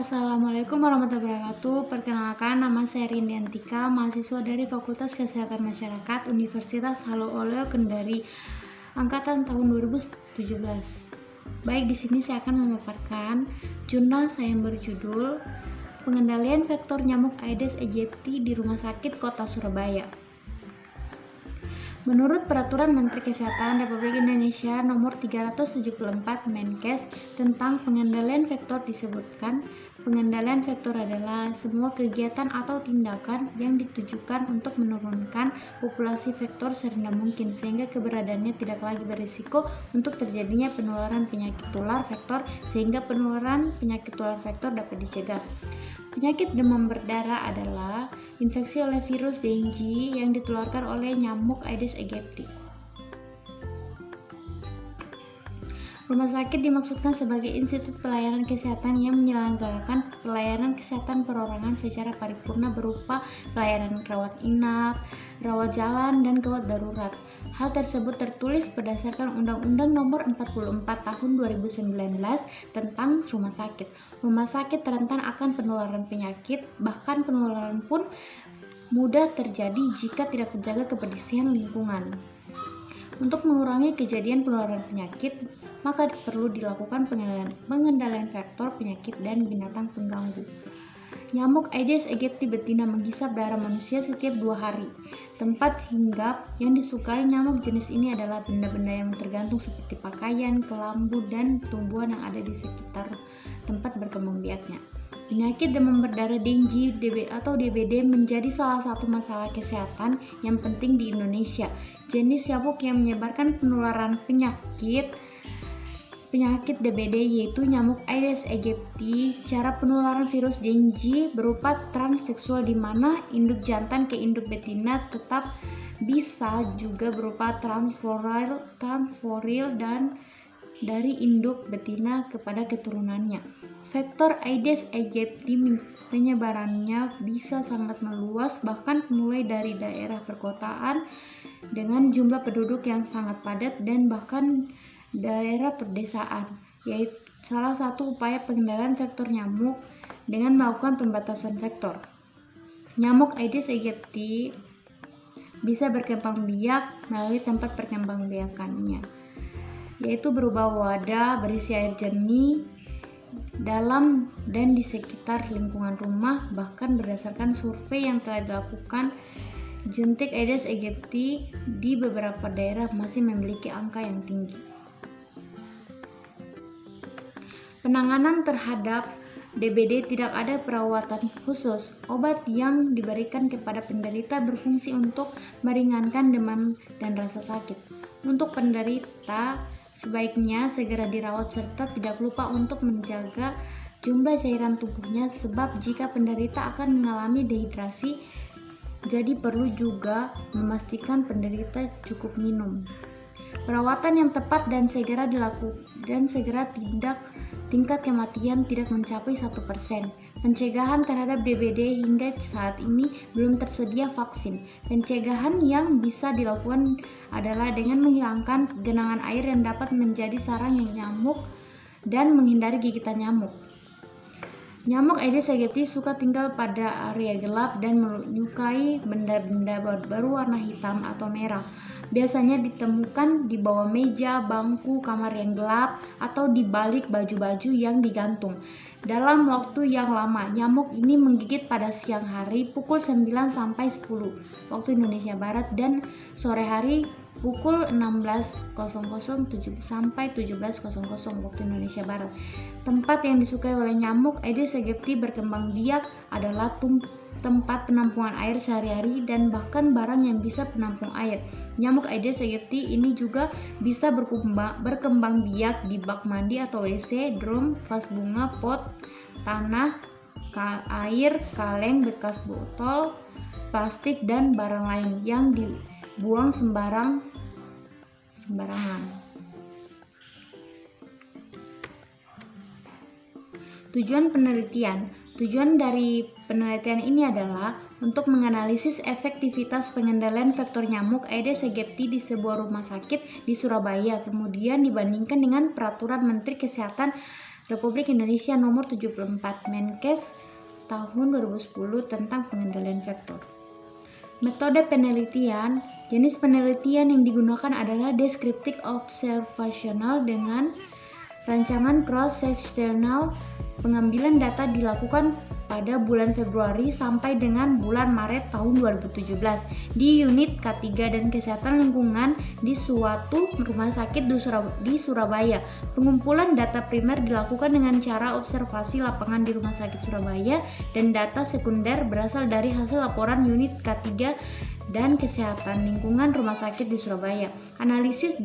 Assalamualaikum warahmatullahi wabarakatuh. Perkenalkan, nama saya Rindiantika, mahasiswa dari Fakultas Kesehatan Masyarakat Universitas Haluoleo Kendari, angkatan tahun 2017. Baik, di sini saya akan memaparkan jurnal saya yang berjudul Pengendalian Vektor Nyamuk Aedes aegypti di Rumah Sakit Kota Surabaya. Menurut Peraturan Menteri Kesehatan Republik Indonesia Nomor 374 Menkes tentang pengendalian vektor disebutkan, pengendalian vektor adalah semua kegiatan atau tindakan yang ditujukan untuk menurunkan populasi vektor serendah mungkin sehingga keberadaannya tidak lagi berisiko untuk terjadinya penularan penyakit tular vektor sehingga penularan penyakit tular vektor dapat dicegah. Penyakit demam berdarah adalah infeksi oleh virus Dengue yang ditularkan oleh nyamuk Aedes aegypti. Rumah sakit dimaksudkan sebagai institut pelayanan kesehatan yang menyelenggarakan pelayanan kesehatan perorangan secara paripurna berupa pelayanan rawat inap, rawat jalan, dan gawat darurat. Hal tersebut tertulis berdasarkan Undang-Undang Nomor 44 Tahun 2019 tentang rumah sakit. Rumah sakit rentan akan penularan penyakit, bahkan penularan pun mudah terjadi jika tidak terjaga kebersihan lingkungan. Untuk mengurangi kejadian penularan penyakit, maka perlu dilakukan pengendalian vektor penyakit dan binatang pengganggu. Nyamuk Aedes aegypti betina menghisap darah manusia setiap 2 hari. Tempat hinggap yang disukai nyamuk jenis ini adalah benda-benda yang tergantung seperti pakaian, kelambu, dan tumbuhan yang ada di sekitar tempat berkembang biaknya. Penyakit demam berdarah Dengue atau DBD menjadi salah satu masalah kesehatan yang penting di Indonesia. Jenis nyamuk yang menyebarkan penularan penyakit DBD yaitu nyamuk Aedes aegypti. Cara penularan virus Dengue berupa transseksual di mana induk jantan ke induk betina, tetap bisa juga berupa transforil dan dari induk betina kepada keturunannya. Vektor Aedes aegypti penyebarannya bisa sangat meluas, bahkan mulai dari daerah perkotaan dengan jumlah penduduk yang sangat padat dan bahkan daerah perdesaan, yaitu salah satu upaya pengendalian vektor nyamuk dengan melakukan pembatasan vektor. Nyamuk Aedes aegypti bisa berkembang biak melalui tempat perkembangbiakannya, yaitu berupa wadah berisi air jernih dalam dan di sekitar lingkungan rumah. Bahkan berdasarkan survei yang telah dilakukan, jentik Aedes aegypti di beberapa daerah masih memiliki angka yang tinggi. Penanganan terhadap DBD tidak ada perawatan khusus. Obat yang diberikan kepada penderita berfungsi untuk meringankan demam dan rasa sakit. Untuk penderita sebaiknya segera dirawat serta tidak lupa untuk menjaga jumlah cairan tubuhnya sebab jika penderita akan mengalami dehidrasi, jadi perlu juga memastikan penderita cukup minum. Perawatan yang tepat dan segera dilakukan tingkat kematian tidak mencapai 1%. Pencegahan terhadap DBD hingga saat ini belum tersedia vaksin. Pencegahan yang bisa dilakukan adalah dengan menghilangkan genangan air yang dapat menjadi sarang nyamuk dan menghindari gigitan nyamuk. Nyamuk Aedes aegypti suka tinggal pada area gelap dan menyukai benda-benda berwarna hitam atau merah. Biasanya ditemukan di bawah meja, bangku, kamar yang gelap, atau di balik baju-baju yang digantung. Dalam waktu yang lama, nyamuk ini menggigit pada siang hari pukul 9 sampai 10 waktu Indonesia Barat dan sore hari pukul 16.00 sampai 17.00 waktu Indonesia Barat. Tempat yang disukai oleh nyamuk Aedes aegypti berkembang biak adalah tempat penampungan air sehari-hari dan bahkan barang yang bisa penampung air. Nyamuk Aedes aegypti ini juga bisa berkembang biak di bak mandi atau WC, drum, vas bunga, pot, tanah, air, kaleng, bekas botol, plastik, dan barang lain yang dibuang sembarangan. Tujuan dari penelitian ini adalah untuk menganalisis efektivitas pengendalian vektor nyamuk Aedes aegypti di sebuah rumah sakit di Surabaya, kemudian dibandingkan dengan Peraturan Menteri Kesehatan Republik Indonesia nomor 74 Menkes tahun 2010 tentang pengendalian vektor. Metode penelitian. Jenis penelitian yang digunakan adalah deskriptif observasional dengan rancangan cross-sectional. Pengambilan data dilakukan pada bulan Februari sampai dengan bulan Maret tahun 2017 di unit K3 dan kesehatan lingkungan di suatu rumah sakit di Surabaya. Pengumpulan data primer dilakukan dengan cara observasi lapangan di rumah sakit Surabaya dan data sekunder berasal dari hasil laporan unit K3 dan kesehatan lingkungan rumah sakit di Surabaya. Analisis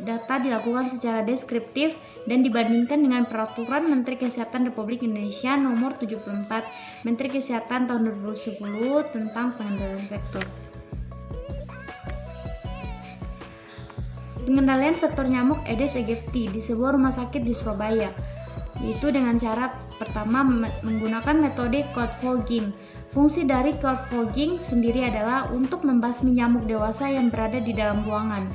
data dilakukan secara deskriptif dan dibandingkan dengan Peraturan Menteri Kesehatan Republik Indonesia nomor 74 Menteri Kesehatan tahun 2010 tentang pengendalian vektor. Pengendalian vektor nyamuk Aedes aegypti di sebuah rumah sakit di Surabaya, yaitu dengan cara pertama menggunakan metode cold fogging. Fungsi dari cold fogging sendiri adalah untuk membasmi nyamuk dewasa yang berada di dalam ruangan.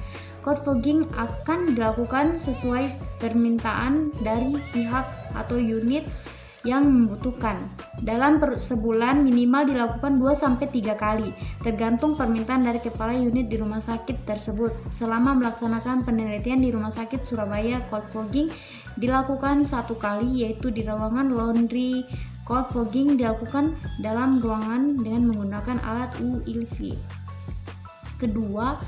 Cold fogging akan dilakukan sesuai permintaan dari pihak atau unit yang membutuhkan. Dalam sebulan minimal dilakukan 2-3 kali, tergantung permintaan dari kepala unit di rumah sakit tersebut. Selama melaksanakan penelitian di Rumah Sakit Surabaya, cold fogging dilakukan 1 kali, yaitu di ruangan laundry. Cold fogging dilakukan dalam ruangan dengan menggunakan alat UV. Kedua,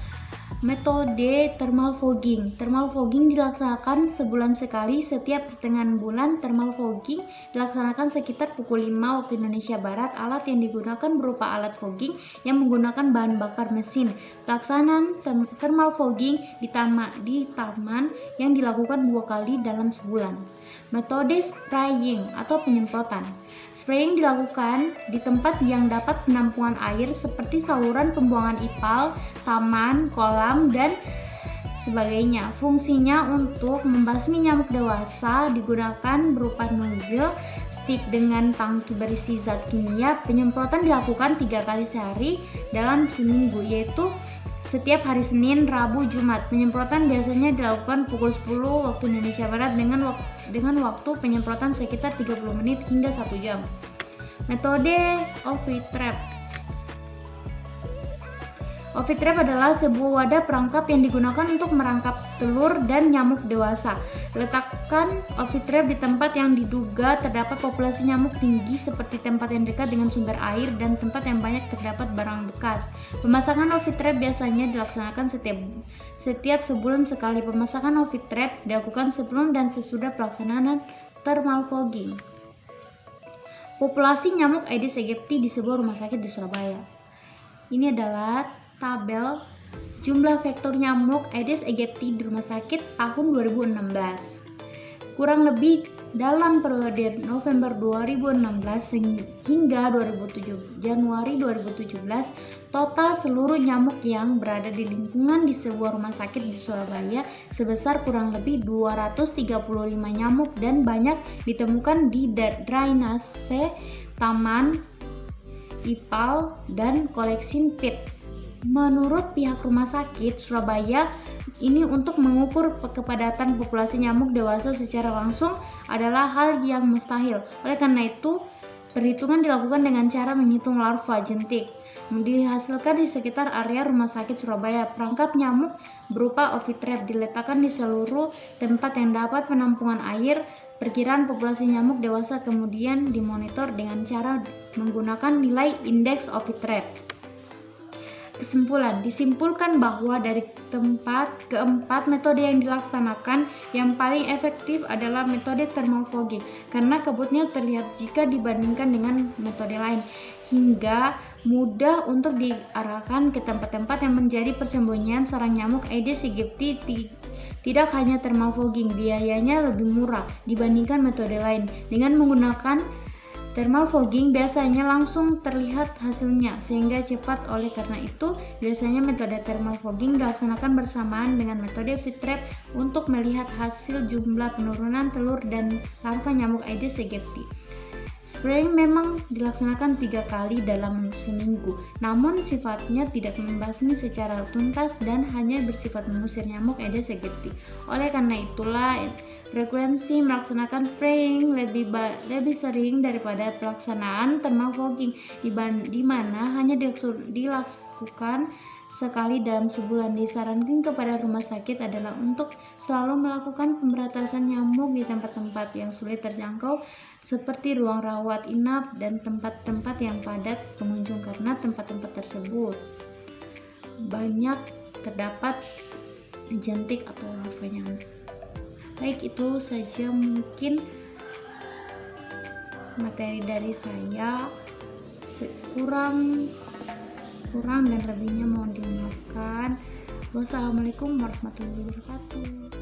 metode thermal fogging. Thermal fogging dilaksanakan sebulan sekali. Setiap pertengahan bulan, thermal fogging dilaksanakan sekitar pukul 5 waktu Indonesia Barat. Alat yang digunakan berupa alat fogging yang menggunakan bahan bakar mesin. Pelaksanaan thermal fogging di taman yang dilakukan 2 kali dalam sebulan. Metode spraying atau penyemprotan. Spraying dilakukan di tempat yang dapat penampungan air seperti saluran pembuangan ipal, taman, kolam, dan sebagainya. Fungsinya untuk membasmi nyamuk dewasa, digunakan berupa nozzle stick dengan tangki berisi zat kimia. Penyemprotan dilakukan 3 kali sehari dalam seminggu, yaitu setiap hari Senin, Rabu, Jumat. Penyemprotan biasanya dilakukan pukul 10 waktu Indonesia Barat dengan waktu penyemprotan sekitar 30 menit hingga 1 jam. Metode Ovitrap. Ovitrap adalah sebuah wadah perangkap yang digunakan untuk merangkap telur dan nyamuk dewasa. Letakkan Ovitrap di tempat yang diduga terdapat populasi nyamuk tinggi seperti tempat yang dekat dengan sumber air dan tempat yang banyak terdapat barang bekas. Pemasangan Ovitrap biasanya dilaksanakan setiap sebulan sekali. Pemasangan Ovitrap dilakukan sebelum dan sesudah pelaksanaan thermal fogging. Populasi nyamuk Aedes aegypti di sebuah rumah sakit di Surabaya. Ini adalah tabel jumlah vektor nyamuk Aedes aegypti di rumah sakit tahun 2016. Kurang lebih dalam periode November 2016 hingga Januari 2017, total seluruh nyamuk yang berada di lingkungan di sebuah rumah sakit di Surabaya sebesar kurang lebih 235 nyamuk dan banyak ditemukan di drainase, taman, ipal, dan koleksi pit. Menurut pihak rumah sakit Surabaya, ini untuk mengukur kepadatan populasi nyamuk dewasa secara langsung adalah hal yang mustahil. Oleh karena itu, perhitungan dilakukan dengan cara menghitung larva jentik. Dihasilkan di sekitar area rumah sakit Surabaya. Perangkap nyamuk berupa Ovitrap diletakkan di seluruh tempat yang dapat penampungan air. Perkiraan populasi nyamuk dewasa kemudian dimonitor dengan cara menggunakan nilai indeks Ovitrap. Kesimpulan, disimpulkan bahwa dari keempat metode yang dilaksanakan, yang paling efektif adalah metode thermal fogging karena kebutnya terlihat jika dibandingkan dengan metode lain, hingga mudah untuk diarahkan ke tempat-tempat yang menjadi persembunyian sarang nyamuk Aedes aegypti. Tidak hanya thermal fogging, biayanya lebih murah dibandingkan metode lain. Dengan menggunakan thermal fogging biasanya langsung terlihat hasilnya sehingga cepat. Oleh karena itu, biasanya metode thermal fogging dilaksanakan bersamaan dengan metode Ovitrap untuk melihat hasil jumlah penurunan telur dan larva nyamuk Aedes aegypti. Spraying memang dilaksanakan 3 kali dalam seminggu, namun sifatnya tidak membasmi secara tuntas dan hanya bersifat mengusir nyamuk Aedes aegypti. Oleh karena itulah, frekuensi melaksanakan spraying lebih sering daripada pelaksanaan thermal fogging, di mana hanya dilakukan sekali dalam sebulan. Disarankan kepada rumah sakit adalah untuk selalu melakukan pemberantasan nyamuk di tempat-tempat yang sulit terjangkau seperti ruang rawat inap dan tempat-tempat yang padat pengunjung, karena tempat-tempat tersebut banyak terdapat jentik atau larvanya. Baik, itu saja mungkin materi dari saya. Kurang dan lebihnya mohon dimaafkan. Wassalamualaikum warahmatullahi wabarakatuh.